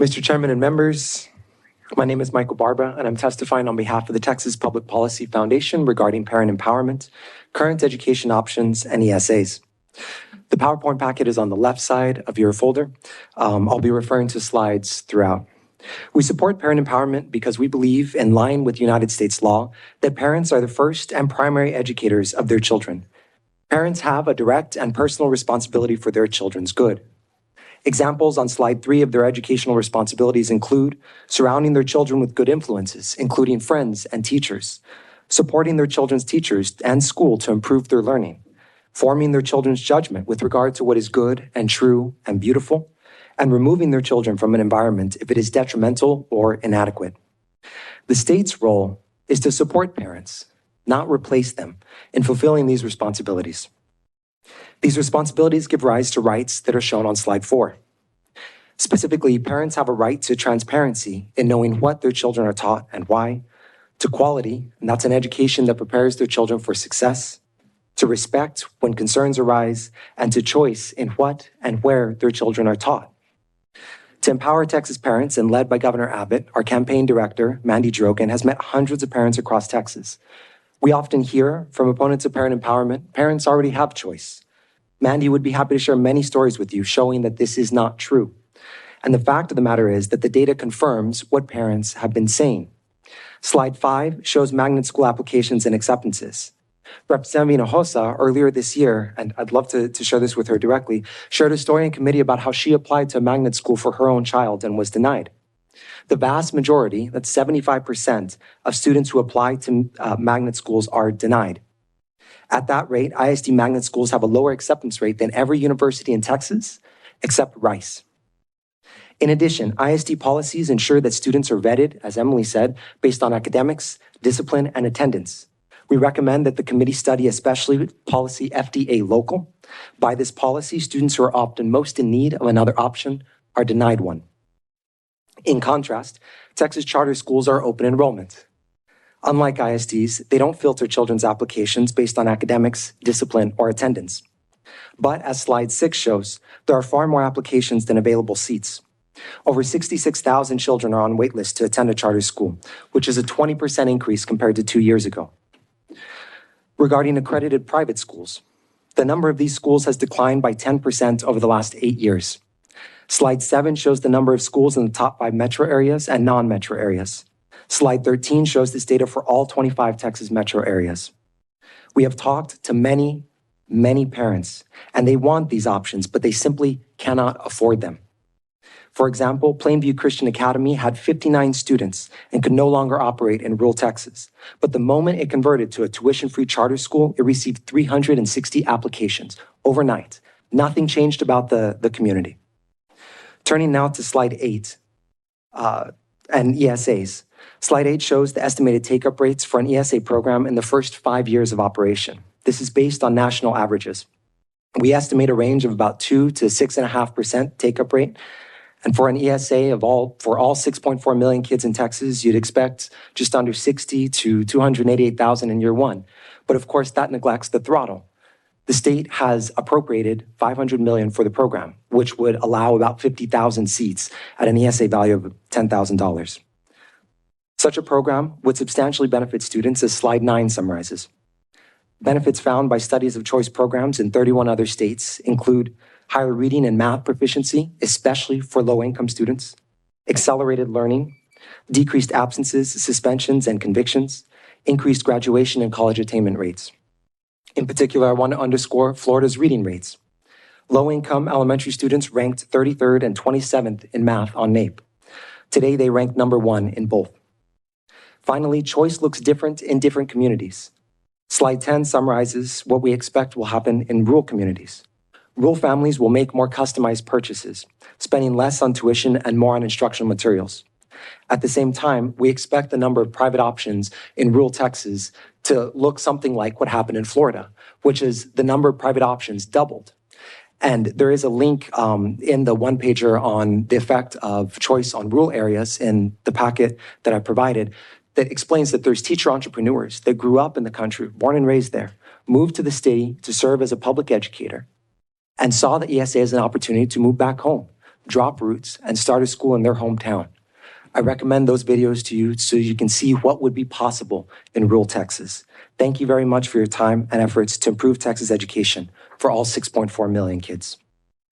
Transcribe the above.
Mr. Chairman and members, my name is Michael Barba, and I'm testifying on behalf of the Texas Public Policy Foundation regarding parent empowerment, current education options, and ESAs. The PowerPoint packet is on the left side of your folder. I'll be referring to slides throughout. We support parent empowerment because we believe, in line with United States law, that parents are the first and primary educators of their children. Parents have a direct and personal responsibility for their children's good. Examples on slide 3 of their educational responsibilities include surrounding their children with good influences, including friends and teachers, supporting their children's teachers and school to improve their learning, forming their children's judgment with regard to what is good and true and beautiful, and removing their children from an environment if it is detrimental or inadequate. The state's role is to support parents, not replace them, in fulfilling these responsibilities. These responsibilities give rise to rights that are shown on slide 4. Specifically, parents have a right to transparency in knowing what their children are taught and why, to quality, and that's an education that prepares their children for success, to respect when concerns arise, and to choice in what and where their children are taught. To empower Texas parents and led by Governor Abbott, our campaign director, Mandy Drogan, has met hundreds of parents across Texas. We often hear from opponents of parent empowerment, parents already have choice. Mandy would be happy to share many stories with you showing that this is not true. And the fact of the matter is that the data confirms what parents have been saying. Slide 5 shows magnet school applications and acceptances. Representative Hinojosa earlier this year, and I'd love to share this with her directly, shared a story in committee about how she applied to a magnet school for her own child and was denied. The vast majority, that's 75% of students who apply to magnet schools are denied. At that rate, ISD magnet schools have a lower acceptance rate than every university in Texas, except Rice. In addition, ISD policies ensure that students are vetted, as Emily said, based on academics, discipline, and attendance. We recommend that the committee study especially policy FDA local. By this policy, students who are often most in need of another option are denied one. In contrast, Texas charter schools are open enrollment. Unlike ISDs, they don't filter children's applications based on academics, discipline, or attendance. But as slide 6 shows, there are far more applications than available seats. Over 66,000 children are on wait lists to attend a charter school, which is a 20% increase compared to 2 years ago. Regarding accredited private schools, the number of these schools has declined by 10% over the last 8 years. Slide 7 shows the number of schools in the top 5 metro areas and non-metro areas. Slide 13 shows this data for all 25 Texas metro areas. We have talked to many parents, and they want these options, but they simply cannot afford them. For example, Plainview Christian Academy had 59 students and could no longer operate in rural Texas. But the moment it converted to a tuition-free charter school, it received 360 applications overnight. Nothing changed about the community. Turning now to slide 8 and ESAs. Slide 8 shows the estimated take-up rates for an ESA program in the first 5 years of operation. This is based on national averages. We estimate a range of about 2 to 6.5% take-up rate. And for an ESA for all 6.4 million kids in Texas, you'd expect just under 60 to 288,000 in year 1. But of course, that neglects the throttle. The state has appropriated $500 million for the program, which would allow about 50,000 seats at an ESA value of $10,000. Such a program would substantially benefit students, as slide 9 summarizes. Benefits found by studies of choice programs in 31 other states include higher reading and math proficiency, especially for low-income students, accelerated learning, decreased absences, suspensions, and convictions, increased graduation and college attainment rates. In particular, I want to underscore Florida's reading rates. Low-income elementary students ranked 33rd and 27th in math on NAEP. Today, they rank number 1 in both. Finally, choice looks different in different communities. Slide 10 summarizes what we expect will happen in rural communities. Rural families will make more customized purchases, spending less on tuition and more on instructional materials. At the same time, we expect the number of private options in rural Texas to look something like what happened in Florida, which is the number of private options doubled. And there is a link in the one-pager on the effect of choice on rural areas in the packet that I provided that explains that there's teacher entrepreneurs that grew up in the country, born and raised there, moved to the city to serve as a public educator, and saw the ESA as an opportunity to move back home, drop roots, and start a school in their hometown. I recommend those videos to you so you can see what would be possible in rural Texas. Thank you very much for your time and efforts to improve Texas education for all 6.4 million kids.